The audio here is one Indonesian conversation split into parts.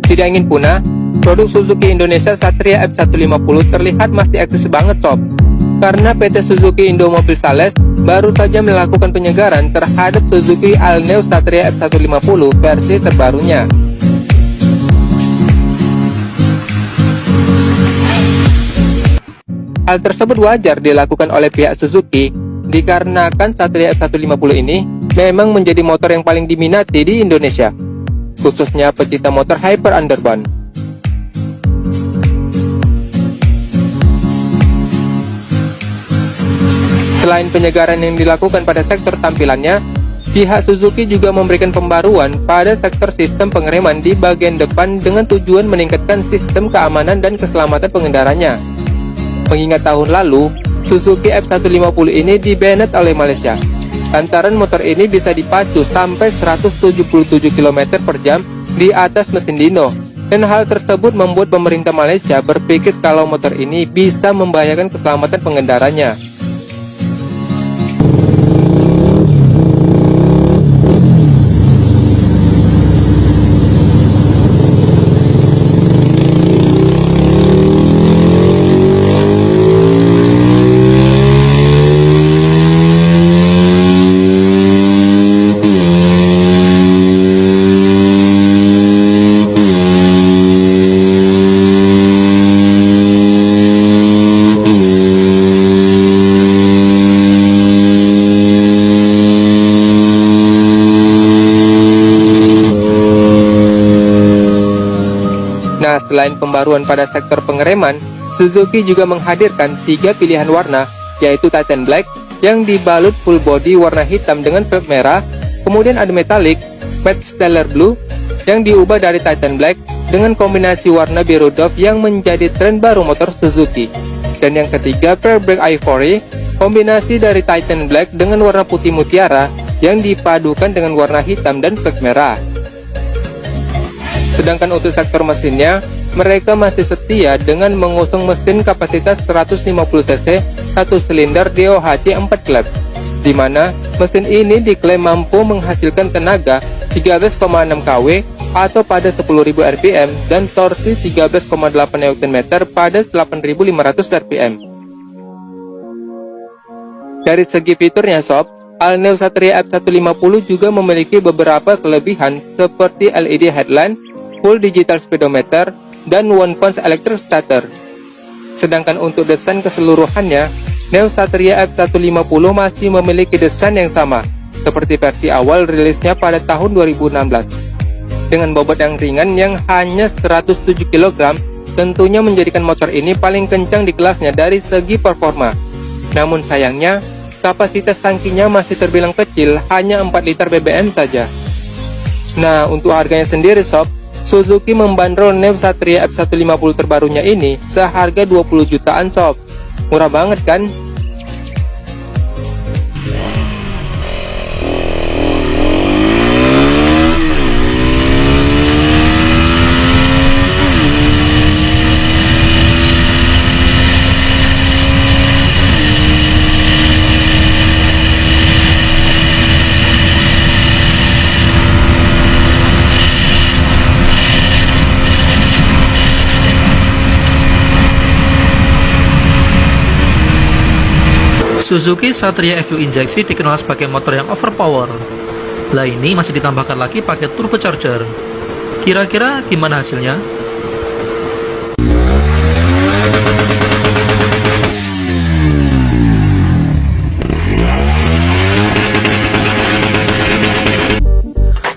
Tidak ingin punah, produk Suzuki Indonesia Satria F150 terlihat masih eksis banget sob. Karena PT Suzuki Indomobil Sales baru saja melakukan penyegaran terhadap Suzuki All New Satria F150 versi terbarunya. Hal tersebut wajar dilakukan oleh pihak Suzuki, dikarenakan Satria F150 ini memang menjadi motor yang paling diminati di Indonesia, khususnya pecinta motor hyper underbone. Selain penyegaran yang dilakukan pada sektor tampilannya, pihak Suzuki juga memberikan pembaruan pada sektor sistem pengereman di bagian depan dengan tujuan meningkatkan sistem keamanan dan keselamatan pengendaranya. Mengingat tahun lalu, Suzuki F150 ini di-banned oleh Malaysia, lantaran motor ini bisa dipacu sampai 177 km per jam di atas mesin dyno, dan hal tersebut membuat pemerintah Malaysia berpikir kalau motor ini bisa membahayakan keselamatan pengendaranya. Nah, selain pembaruan pada sektor pengereman, Suzuki juga menghadirkan 3 pilihan warna, yaitu Titan Black yang dibalut full body warna hitam dengan velg merah, kemudian ada Metallic, Matte Stellar Blue yang diubah dari Titan Black dengan kombinasi warna biru Dove yang menjadi tren baru motor Suzuki, dan yang ketiga Pearl Black Ivory, kombinasi dari Titan Black dengan warna putih mutiara yang dipadukan dengan warna hitam dan velg merah. Sedangkan untuk sektor mesinnya, mereka masih setia dengan mengusung mesin kapasitas 150 cc 1 silinder DOHC 4 klep, di mana mesin ini diklaim mampu menghasilkan tenaga 13,6 kW atau pada 10.000 rpm dan torsi 13,8 Nm pada 8.500 rpm. Dari segi fiturnya sob, All New Satria F150 juga memiliki beberapa kelebihan seperti LED headlamp, full digital speedometer, dan one punch electric starter. Sedangkan untuk desain keseluruhannya, New Satria F150 masih memiliki desain yang sama seperti versi awal rilisnya pada tahun 2016. Dengan bobot yang ringan yang hanya 107 kg, tentunya menjadikan motor ini paling kencang di kelasnya dari segi performa. Namun sayangnya, kapasitas tangkinya masih terbilang kecil, hanya 4 liter BBM saja. Nah, untuk harganya sendiri sob, Suzuki membandrol New Satria F150 terbarunya ini seharga 20 jutaan sob. Murah banget kan? Suzuki Satria FU injeksi dikenal sebagai motor yang overpower. Lah ini masih ditambahkan lagi pakai turbocharger. Kira-kira gimana hasilnya?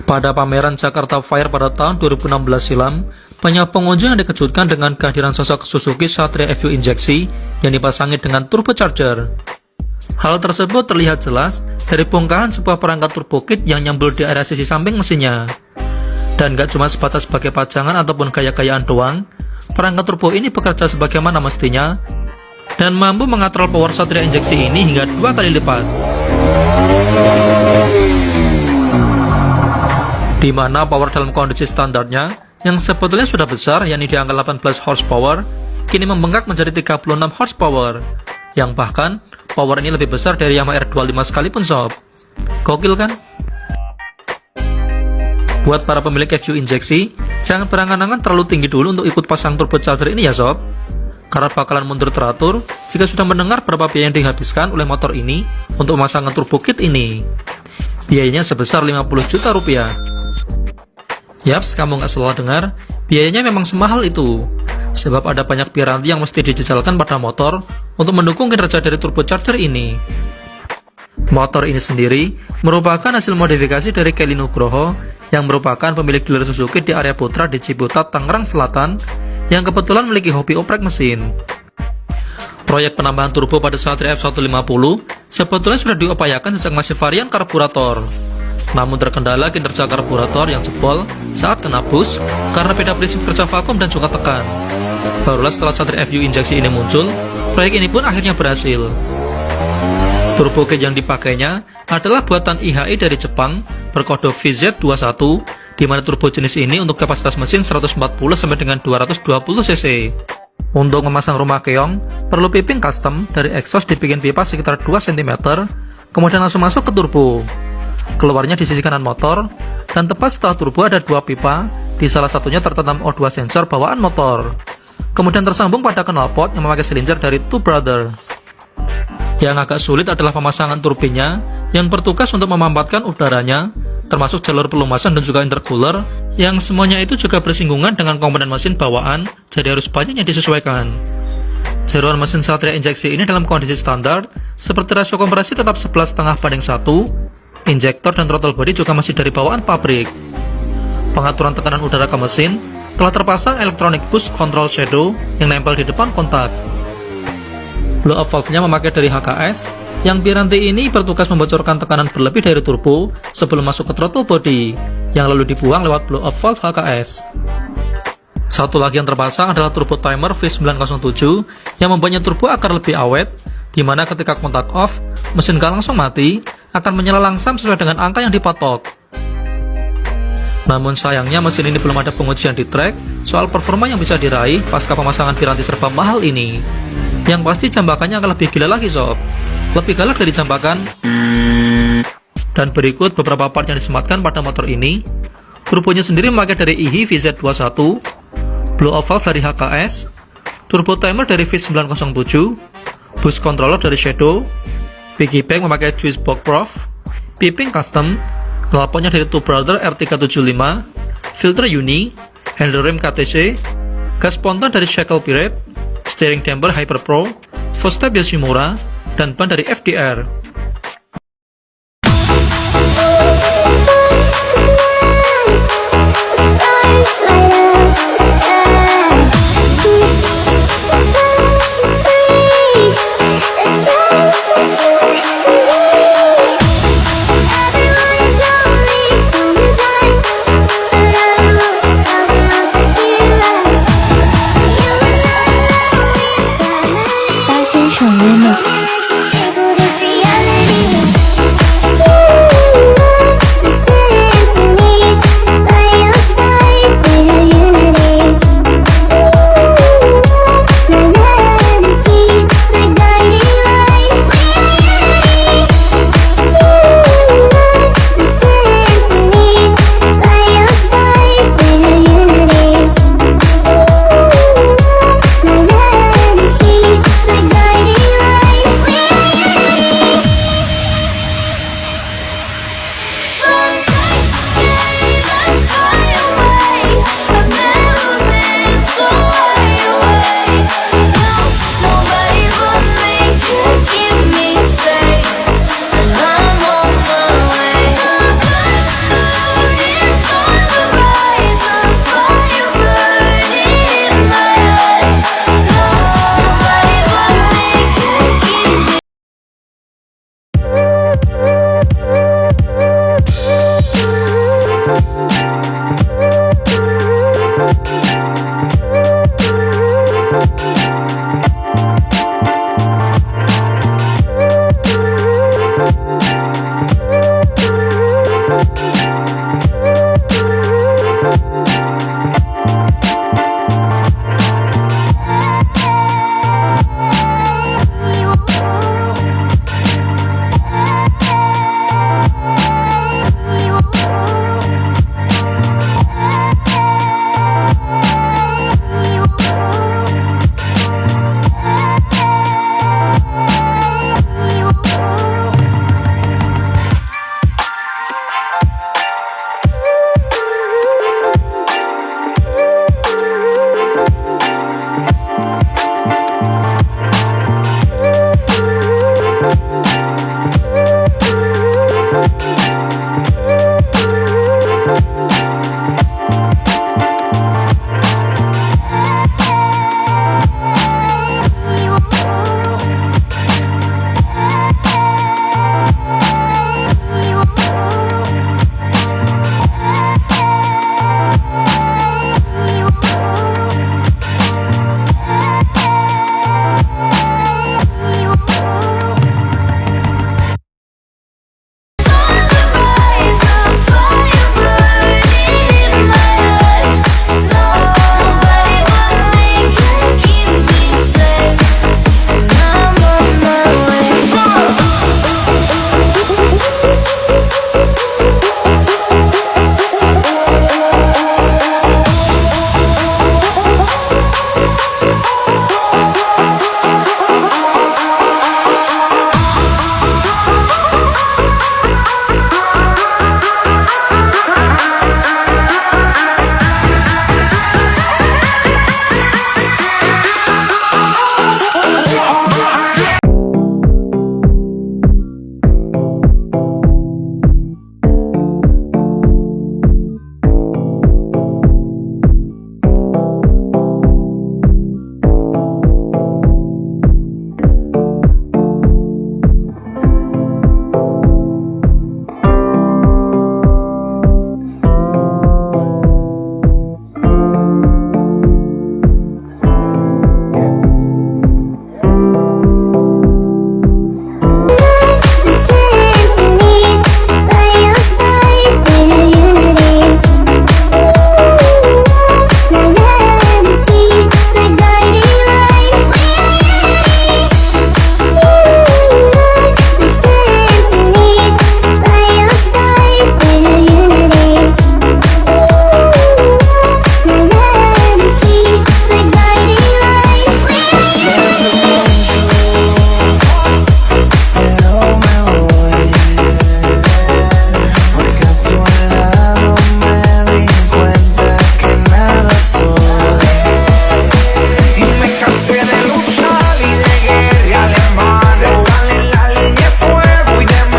Pada pameran Jakarta Fair pada tahun 2016 silam, banyak pengunjung yang dikejutkan dengan kehadiran sosok Suzuki Satria FU injeksi yang dipasangi dengan turbocharger. Hal tersebut terlihat jelas dari bongkahan sebuah perangkat turbo kit yang nyambul di area sisi samping mesinnya. Dan gak cuma sebatas sebagai pajangan ataupun gaya-gayaan doang, perangkat turbo ini bekerja sebagaimana mestinya dan mampu mengatrol power Satria injeksi ini hingga 2 kali lipat. Di mana power dalam kondisi standarnya yang sebetulnya sudah besar, yakni di angka 18 horsepower, kini membengkak menjadi 36 horsepower, yang bahkan power ini lebih besar dari Yamaha R25 sekalipun sob. Gokil kan? Buat para pemilik FU injeksi, Jangan berangan-angan terlalu tinggi dulu untuk ikut pasang turbocharger ini ya sob, karena bakalan mundur teratur jika sudah mendengar berapa biaya yang dihabiskan oleh motor ini untuk memasangkan turbo kit ini. Biayanya sebesar 50 juta rupiah. Yaps, kamu nggak salah dengar, biayanya memang semahal itu. Sebab ada banyak piranti yang mesti dijejalkan pada motor untuk mendukung kinerja dari turbocharger ini. Motor ini sendiri merupakan hasil modifikasi dari Kelly Nugroho yang merupakan pemilik dealer Suzuki di area Putra di Ciputat, Tangerang Selatan yang kebetulan memiliki hobi oprek mesin. Proyek penambahan turbo pada Satria F150 sebetulnya sudah diupayakan sejak masih varian karburator. Namun terkendala kinerja karburator yang jebol saat kena bus karena beda prinsip kerja vakum dan juga tekan. Barulah setelah Satria FU injeksi ini muncul, proyek ini pun akhirnya berhasil. Turbo kit yang dipakainya adalah buatan IHI dari Jepang berkode VZ21, di mana turbo jenis ini untuk kapasitas mesin 140 sampai dengan 220 cc. Untuk memasang rumah keong, perlu piping custom dari exhaust dibikin pipa sekitar 2 cm, kemudian langsung masuk ke turbo. Keluarnya di sisi kanan motor, dan tepat setelah turbo ada 2 pipa, di salah satunya tertanam O2 sensor bawaan motor. Kemudian tersambung pada knalpot yang memakai silinder dari Two Brother. Yang agak sulit adalah pemasangan turbinnya yang bertugas untuk memampatkan udaranya, termasuk jalur pelumasan dan juga intercooler, yang semuanya itu juga bersinggungan dengan komponen mesin bawaan, jadi harus banyak yang disesuaikan. Jeruan mesin Satria injeksi ini dalam kondisi standar, seperti rasio kompresi tetap 11,5:1, injektor dan throttle body juga masih dari bawaan pabrik. Pengaturan tekanan udara ke mesin telah terpasang electronic boost control shadow yang nempel di depan kontak. Blow off valve-nya memakai dari HKS, yang piranti ini bertugas membocorkan tekanan berlebih dari turbo sebelum masuk ke throttle body, yang lalu dibuang lewat blow off valve HKS. Satu lagi yang terpasang adalah turbo timer V907 yang membuatnya turbo agar lebih awet, di mana ketika kontak off, mesin gak langsung mati, akan menyala langsam sesuai dengan angka yang dipatok. Namun sayangnya mesin ini belum ada pengujian di track soal performa yang bisa diraih pasca pemasangan piranti serba mahal ini. Yang pasti jambakannya akan lebih gila lagi sob, lebih galak dari jambakan. Dan berikut beberapa part yang disematkan pada motor ini. Turbonya sendiri memakai dari IHI VZ21, blow off valve dari HKS, turbo timer dari V907, boost controller dari Shadow, piggy bank memakai twist box prof, piping custom, knalpotnya dari Two Brother R375, filter uni, handle rim KTC, gas spontan dari Shackle Pirate, steering damper Hyper Pro, footstep Yoshimura, dan ban dari FDR.